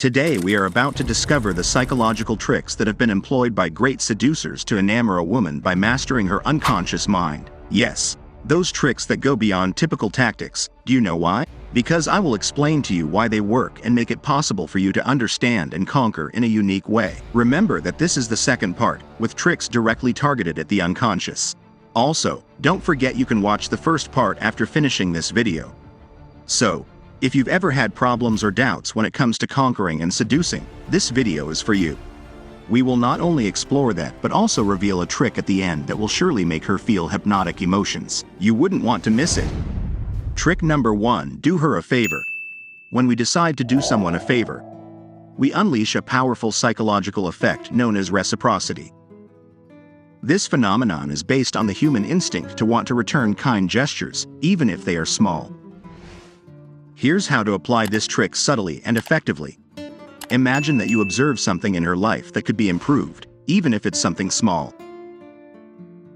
Today we are about to discover the psychological tricks that have been employed by great seducers to enamor a woman by mastering her unconscious mind. Yes, those tricks that go beyond typical tactics. Do you know why? Because I will explain to you why they work and make it possible for you to understand and conquer in a unique way. Remember that this is the second part, with tricks directly targeted at the unconscious. Also, don't forget you can watch the first part after finishing this video. So, if you've ever had problems or doubts when it comes to conquering and seducing, this video is for you. We will not only explore that but also reveal a trick at the end that will surely make her feel hypnotic emotions. You wouldn't want to miss it. Trick number 1. Do her a favor. When we decide to do someone a favor, we unleash a powerful psychological effect known as reciprocity. This phenomenon is based on the human instinct to want to return kind gestures, even if they are small. Here's how to apply this trick subtly and effectively. Imagine that you observe something in her life that could be improved, even if it's something small.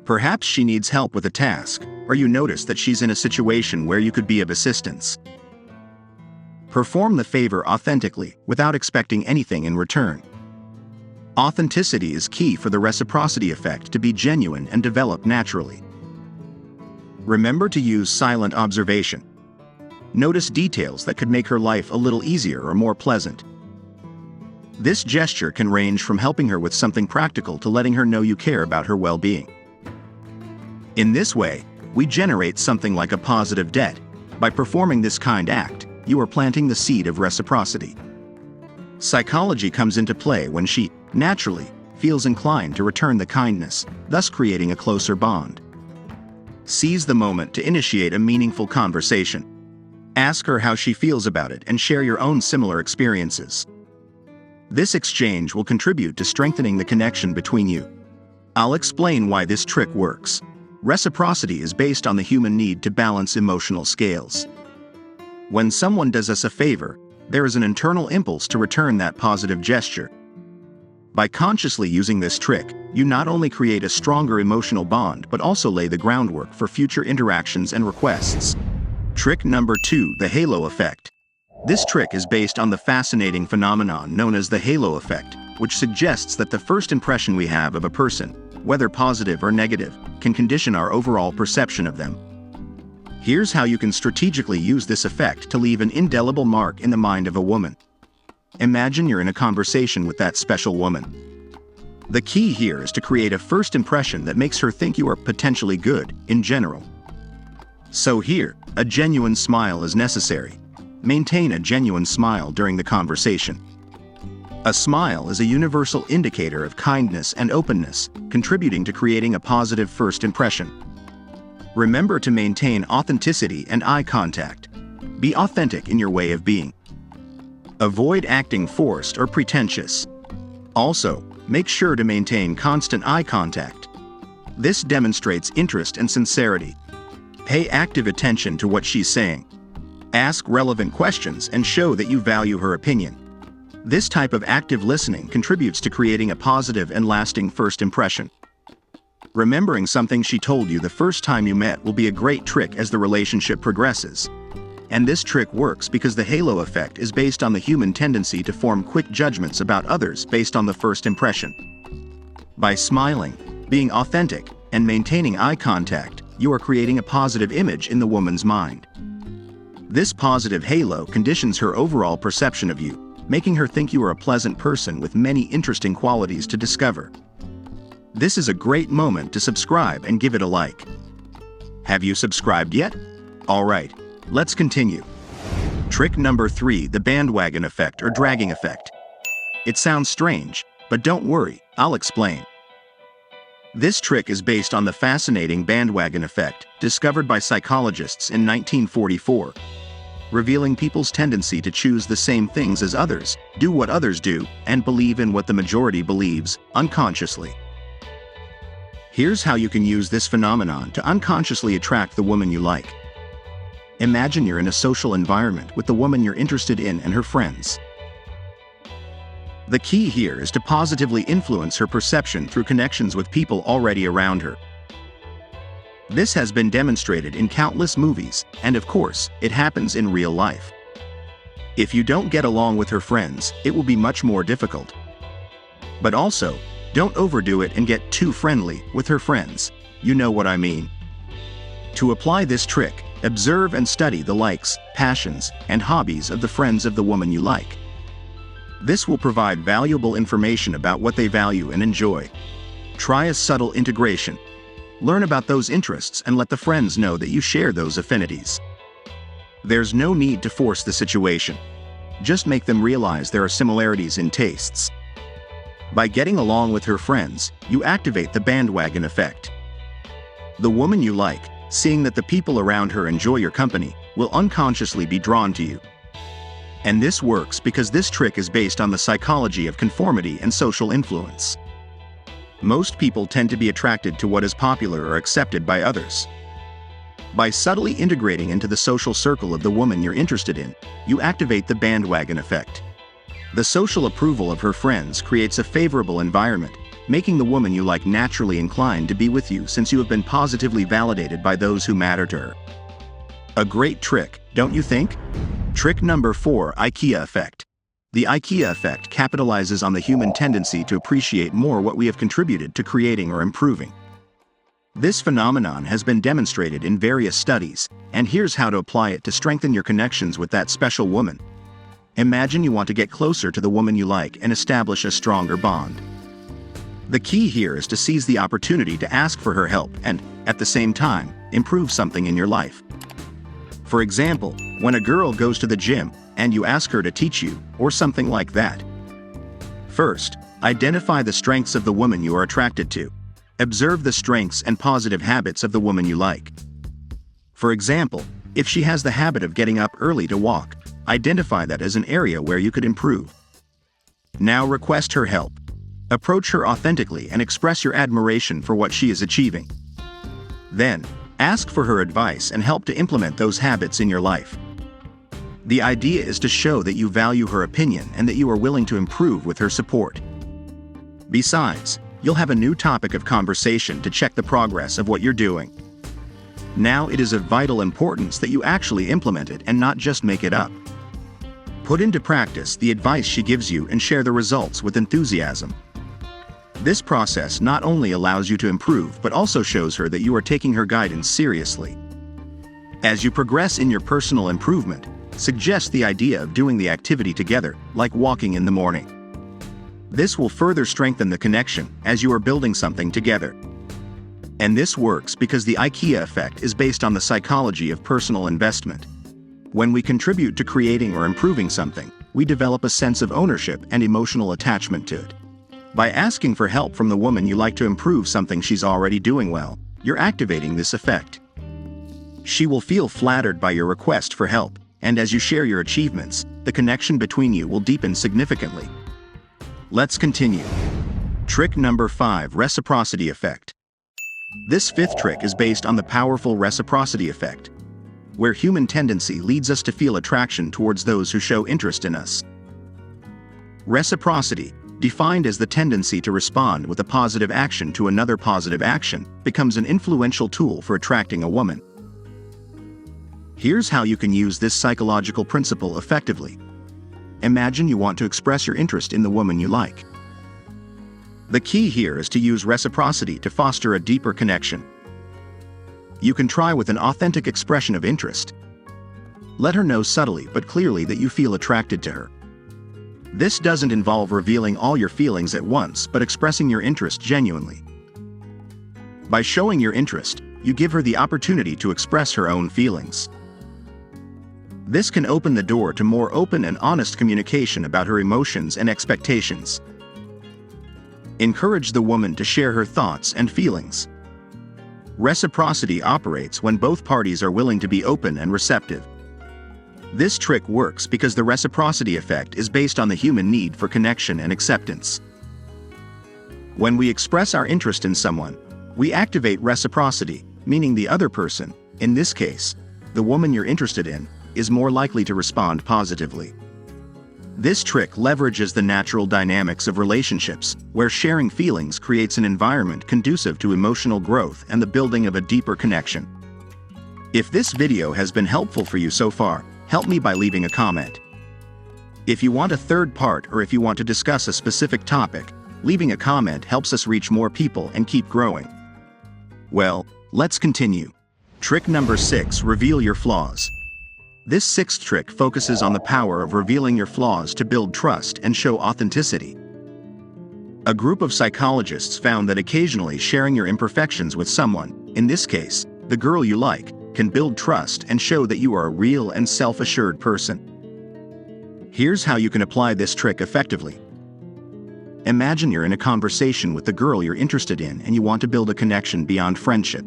Perhaps she needs help with a task, or you notice that she's in a situation where you could be of assistance. Perform the favor authentically, without expecting anything in return. Authenticity is key for the reciprocity effect to be genuine and develop naturally. Remember to use silent observation. Notice details that could make her life a little easier or more pleasant. This gesture can range from helping her with something practical to letting her know you care about her well-being. In this way, we generate something like a positive debt. By performing this kind act, you are planting the seed of reciprocity. Psychology comes into play when she, naturally, feels inclined to return the kindness, thus creating a closer bond. Seize the moment to initiate a meaningful conversation. Ask her how she feels about it and share your own similar experiences. This exchange will contribute to strengthening the connection between you. I'll explain why this trick works. Reciprocity is based on the human need to balance emotional scales. When someone does us a favor, there is an internal impulse to return that positive gesture. By consciously using this trick, you not only create a stronger emotional bond but also lay the groundwork for future interactions and requests. Trick number 2. The halo effect. This trick is based on the fascinating phenomenon known as the halo effect, which suggests that the first impression we have of a person, whether positive or negative, can condition our overall perception of them. Here's how you can strategically use this effect to leave an indelible mark in the mind of a woman. Imagine you're in a conversation with that special woman. The key here is to create a first impression that makes her think you are potentially good, in general. So here, a genuine smile is necessary. Maintain a genuine smile during the conversation. A smile is a universal indicator of kindness and openness, contributing to creating a positive first impression. Remember to maintain authenticity and eye contact. Be authentic in your way of being. Avoid acting forced or pretentious. Also, make sure to maintain constant eye contact. This demonstrates interest and sincerity. Pay active attention to what she's saying. Ask relevant questions and show that you value her opinion. This type of active listening contributes to creating a positive and lasting first impression. Remembering something she told you the first time you met will be a great trick as the relationship progresses. And this trick works because the halo effect is based on the human tendency to form quick judgments about others based on the first impression. By smiling, being authentic, and maintaining eye contact, you are creating a positive image in the woman's mind. This positive halo conditions her overall perception of you, making her think you are a pleasant person with many interesting qualities to discover. This is a great moment to subscribe and give it a like. Have you subscribed yet? Alright, let's continue. Trick number 3. The bandwagon effect or dragging effect. It sounds strange, but don't worry, I'll explain. This trick is based on the fascinating bandwagon effect, discovered by psychologists in 1944, revealing people's tendency to choose the same things as others, do what others do, and believe in what the majority believes, unconsciously. Here's how you can use this phenomenon to unconsciously attract the woman you like. Imagine you're in a social environment with the woman you're interested in and her friends. The key here is to positively influence her perception through connections with people already around her. This has been demonstrated in countless movies, and of course, it happens in real life. If you don't get along with her friends, it will be much more difficult. But also, don't overdo it and get too friendly with her friends. You know what I mean. To apply this trick, observe and study the likes, passions, and hobbies of the friends of the woman you like. This will provide valuable information about what they value and enjoy. Try a subtle integration. Learn about those interests and let the friends know that you share those affinities. There's no need to force the situation. Just make them realize there are similarities in tastes. By getting along with her friends, you activate the bandwagon effect. The woman you like, seeing that the people around her enjoy your company, will unconsciously be drawn to you. And this works because this trick is based on the psychology of conformity and social influence. Most people tend to be attracted to what is popular or accepted by others. By subtly integrating into the social circle of the woman you're interested in, you activate the bandwagon effect. The social approval of her friends creates a favorable environment, making the woman you like naturally inclined to be with you since you have been positively validated by those who matter to her. A great trick, don't you think? Trick number 4: IKEA effect. The IKEA effect capitalizes on the human tendency to appreciate more what we have contributed to creating or improving. This phenomenon has been demonstrated in various studies, and here's how to apply it to strengthen your connections with that special woman. Imagine you want to get closer to the woman you like and establish a stronger bond. The key here is to seize the opportunity to ask for her help and, at the same time, improve something in your life. For example, when a girl goes to the gym, and you ask her to teach you, or something like that. First, identify the strengths of the woman you are attracted to. Observe the strengths and positive habits of the woman you like. For example, if she has the habit of getting up early to walk, identify that as an area where you could improve. Now request her help. Approach her authentically and express your admiration for what she is achieving. Then, ask for her advice and help to implement those habits in your life. The idea is to show that you value her opinion and that you are willing to improve with her support. Besides, you'll have a new topic of conversation to check the progress of what you're doing. Now it is of vital importance that you actually implement it and not just make it up. Put into practice the advice she gives you and share the results with enthusiasm. This process not only allows you to improve but also shows her that you are taking her guidance seriously. As you progress in your personal improvement, suggest the idea of doing the activity together, like walking in the morning. This will further strengthen the connection as you are building something together. And this works because the IKEA effect is based on the psychology of personal investment. When we contribute to creating or improving something, we develop a sense of ownership and emotional attachment to it. By asking for help from the woman you like to improve something she's already doing well, you're activating this effect. She will feel flattered by your request for help, and as you share your achievements, the connection between you will deepen significantly. Let's continue. Trick number 5: reciprocity effect. This 5th trick is based on the powerful reciprocity effect, where human tendency leads us to feel attraction towards those who show interest in us. Reciprocity, defined as the tendency to respond with a positive action to another positive action, becomes an influential tool for attracting a woman. Here's how you can use this psychological principle effectively. Imagine you want to express your interest in the woman you like. The key here is to use reciprocity to foster a deeper connection. You can try with an authentic expression of interest. Let her know subtly but clearly that you feel attracted to her. This doesn't involve revealing all your feelings at once but expressing your interest genuinely. By showing your interest, you give her the opportunity to express her own feelings. This can open the door to more open and honest communication about her emotions and expectations. Encourage the woman to share her thoughts and feelings. Reciprocity operates when both parties are willing to be open and receptive. This trick works because the reciprocity effect is based on the human need for connection and acceptance. When we express our interest in someone, we activate reciprocity, meaning the other person, in this case, the woman you're interested in, is more likely to respond positively. This trick leverages the natural dynamics of relationships, where sharing feelings creates an environment conducive to emotional growth and the building of a deeper connection. If this video has been helpful for you so far, help me by leaving a comment. If you want a third part or if you want to discuss a specific topic, leaving a comment helps us reach more people and keep growing. Well, let's continue. Trick number 6, reveal your flaws. This sixth trick focuses on the power of revealing your flaws to build trust and show authenticity. A group of psychologists found that occasionally sharing your imperfections with someone, in this case, the girl you like, can build trust and show that you are a real and self-assured person. Here's how you can apply this trick effectively. Imagine you're in a conversation with the girl you're interested in and you want to build a connection beyond friendship.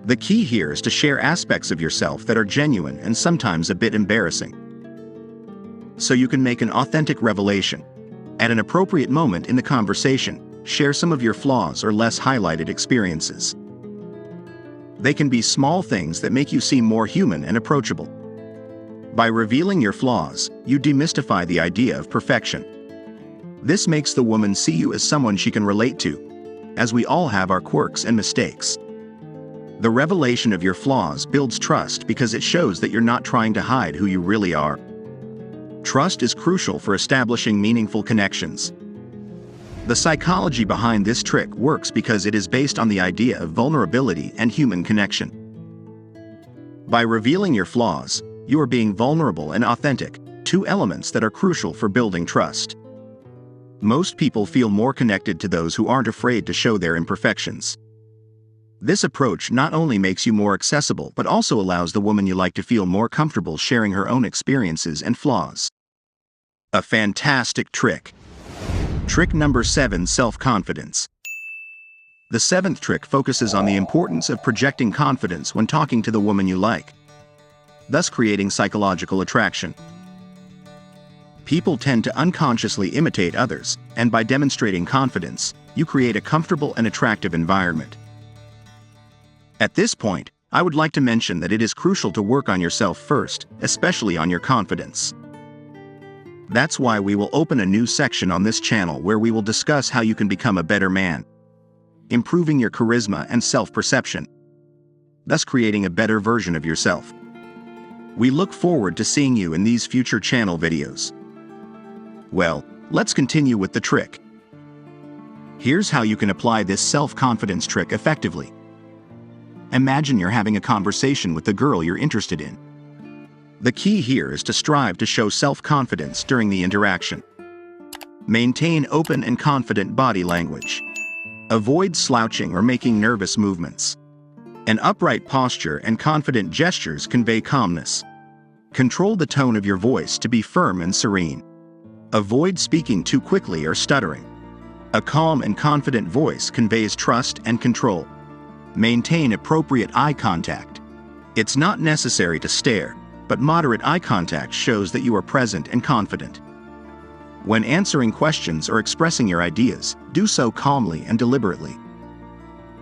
The key here is to share aspects of yourself that are genuine and sometimes a bit embarrassing, so you can make an authentic revelation. At an appropriate moment in the conversation, share some of your flaws or less highlighted experiences. They can be small things that make you seem more human and approachable. By revealing your flaws, you demystify the idea of perfection. This makes the woman see you as someone she can relate to, as we all have our quirks and mistakes. The revelation of your flaws builds trust because it shows that you're not trying to hide who you really are. Trust is crucial for establishing meaningful connections. The psychology behind this trick works because it is based on the idea of vulnerability and human connection. By revealing your flaws, you are being vulnerable and authentic, two elements that are crucial for building trust. Most people feel more connected to those who aren't afraid to show their imperfections. This approach not only makes you more accessible but also allows the woman you like to feel more comfortable sharing her own experiences and flaws. A fantastic trick. Trick number 7, self-confidence. The seventh trick focuses on the importance of projecting confidence when talking to the woman you like, thus creating psychological attraction. People tend to unconsciously imitate others, and by demonstrating confidence, you create a comfortable and attractive environment. At this point, I would like to mention that it is crucial to work on yourself first, especially on your confidence. That's why we will open a new section on this channel where we will discuss how you can become a better man, improving your charisma and self-perception, thus creating a better version of yourself. We look forward to seeing you in these future channel videos. Well, let's continue with the trick. Here's how you can apply this self-confidence trick effectively. Imagine you're having a conversation with the girl you're interested in. The key here is to strive to show self-confidence during the interaction. Maintain open and confident body language. Avoid slouching or making nervous movements. An upright posture and confident gestures convey calmness. Control the tone of your voice to be firm and serene. Avoid speaking too quickly or stuttering. A calm and confident voice conveys trust and control. Maintain appropriate eye contact. It's not necessary to stare, but moderate eye contact shows that you are present and confident. When answering questions or expressing your ideas, do so calmly and deliberately.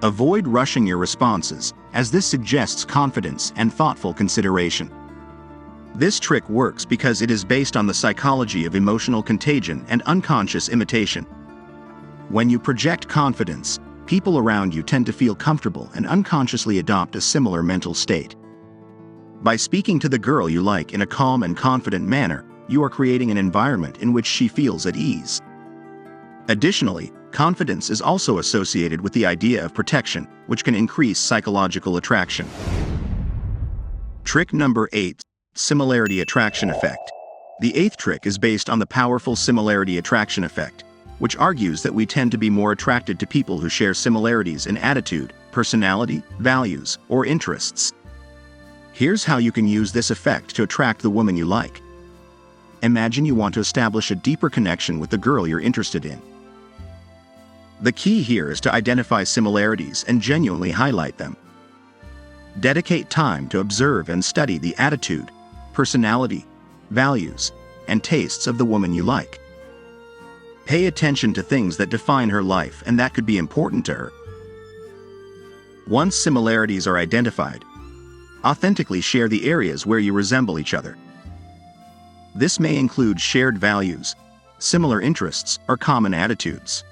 Avoid rushing your responses, as this suggests confidence and thoughtful consideration. This trick works because it is based on the psychology of emotional contagion and unconscious imitation. When you project confidence, people around you tend to feel comfortable and unconsciously adopt a similar mental state. By speaking to the girl you like in a calm and confident manner, you are creating an environment in which she feels at ease. Additionally, confidence is also associated with the idea of protection, which can increase psychological attraction. Trick number 8, similarity attraction effect. The eighth trick is based on the powerful similarity attraction effect, which argues that we tend to be more attracted to people who share similarities in attitude, personality, values, or interests. Here's how you can use this effect to attract the woman you like. Imagine you want to establish a deeper connection with the girl you're interested in. The key here is to identify similarities and genuinely highlight them. Dedicate time to observe and study the attitude, personality, values, and tastes of the woman you like. Pay attention to things that define her life and that could be important to her. Once similarities are identified, authentically share the areas where you resemble each other. This may include shared values, similar interests, or common attitudes.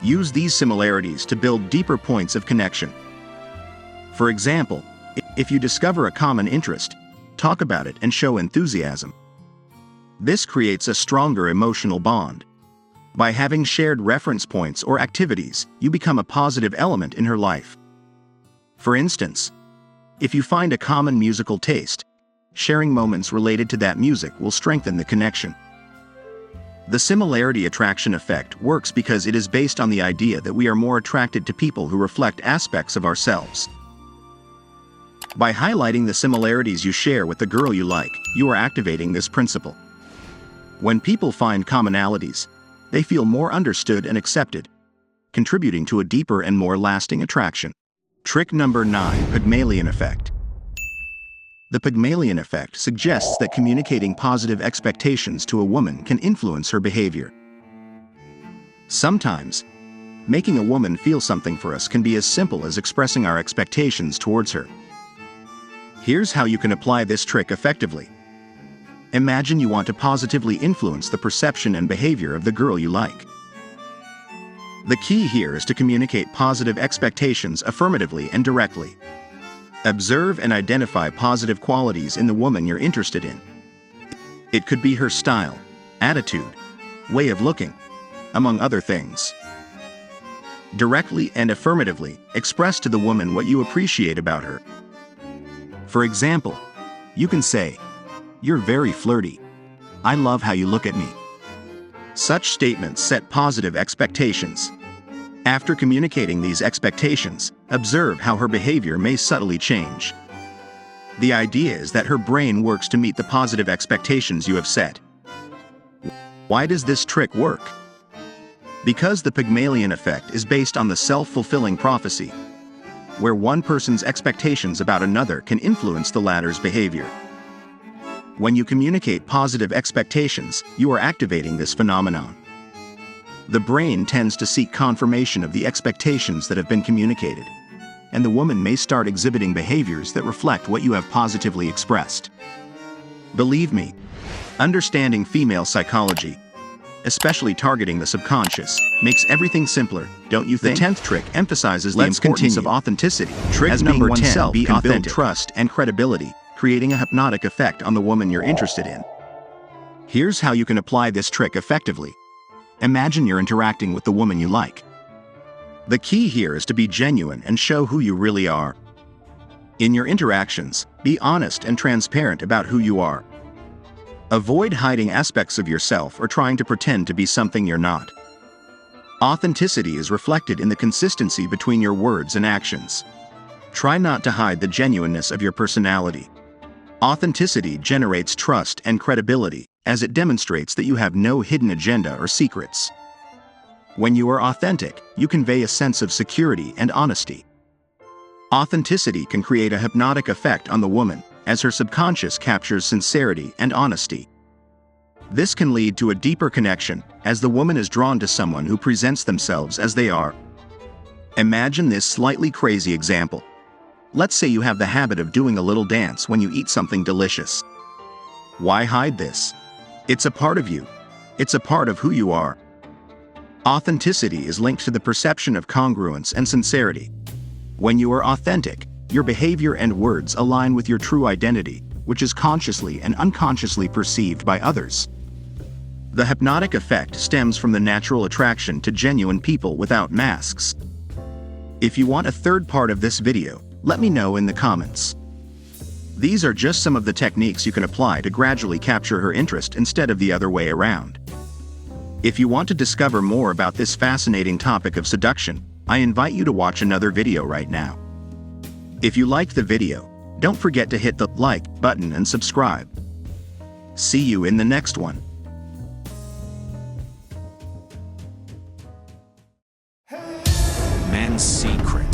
Use these similarities to build deeper points of connection. For example, if you discover a common interest, talk about it and show enthusiasm. This creates a stronger emotional bond. By having shared reference points or activities, you become a positive element in her life. For instance, if you find a common musical taste, sharing moments related to that music will strengthen the connection. The similarity attraction effect works because it is based on the idea that we are more attracted to people who reflect aspects of ourselves. By highlighting the similarities you share with the girl you like, you are activating this principle. When people find commonalities, they feel more understood and accepted, contributing to a deeper and more lasting attraction. Trick number 9, Pygmalion effect. The Pygmalion effect suggests that communicating positive expectations to a woman can influence her behavior. Sometimes, making a woman feel something for us can be as simple as expressing our expectations towards her. Here's how you can apply this trick effectively. Imagine you want to positively influence the perception and behavior of the girl you like. The key here is to communicate positive expectations affirmatively and directly. Observe and identify positive qualities in the woman you're interested in. It could be her style, attitude, way of looking, among other things. Directly and affirmatively express to the woman what you appreciate about her. For example, you can say, "You're very flirty. I love how you look at me." Such statements set positive expectations. After communicating these expectations, observe how her behavior may subtly change. The idea is that her brain works to meet the positive expectations you have set. Why does this trick work? Because the Pygmalion effect is based on the self-fulfilling prophecy, where one person's expectations about another can influence the latter's behavior. When you communicate positive expectations, you are activating this phenomenon. The brain tends to seek confirmation of the expectations that have been communicated, and the woman may start exhibiting behaviors that reflect what you have positively expressed. Believe me, understanding female psychology, especially targeting the subconscious, makes everything simpler, don't you think? The 10th trick emphasizes the importance of authenticity. Trick number 10 can build trust and credibility, creating a hypnotic effect on the woman you're interested in. Here's how you can apply this trick effectively. Imagine you're interacting with the woman you like. The key here is to be genuine and show who you really are. In your interactions, be honest and transparent about who you are. Avoid hiding aspects of yourself or trying to pretend to be something you're not. Authenticity is reflected in the consistency between your words and actions. Try not to hide the genuineness of your personality. Authenticity generates trust and credibility, as it demonstrates that you have no hidden agenda or secrets. When you are authentic, you convey a sense of security and honesty. Authenticity can create a hypnotic effect on the woman, as her subconscious captures sincerity and honesty. This can lead to a deeper connection, as the woman is drawn to someone who presents themselves as they are. Imagine this slightly crazy example. Let's say you have the habit of doing a little dance when you eat something delicious. Why hide this? It's a part of you. It's a part of who you are. Authenticity is linked to the perception of congruence and sincerity. When you are authentic, your behavior and words align with your true identity, which is consciously and unconsciously perceived by others. The hypnotic effect stems from the natural attraction to genuine people without masks. If you want a third part of this video, let me know in the comments. These are just some of the techniques you can apply to gradually capture her interest instead of the other way around. If you want to discover more about this fascinating topic of seduction, I invite you to watch another video right now. If you liked the video, don't forget to hit the like button and subscribe. See you in the next one. Man's secret.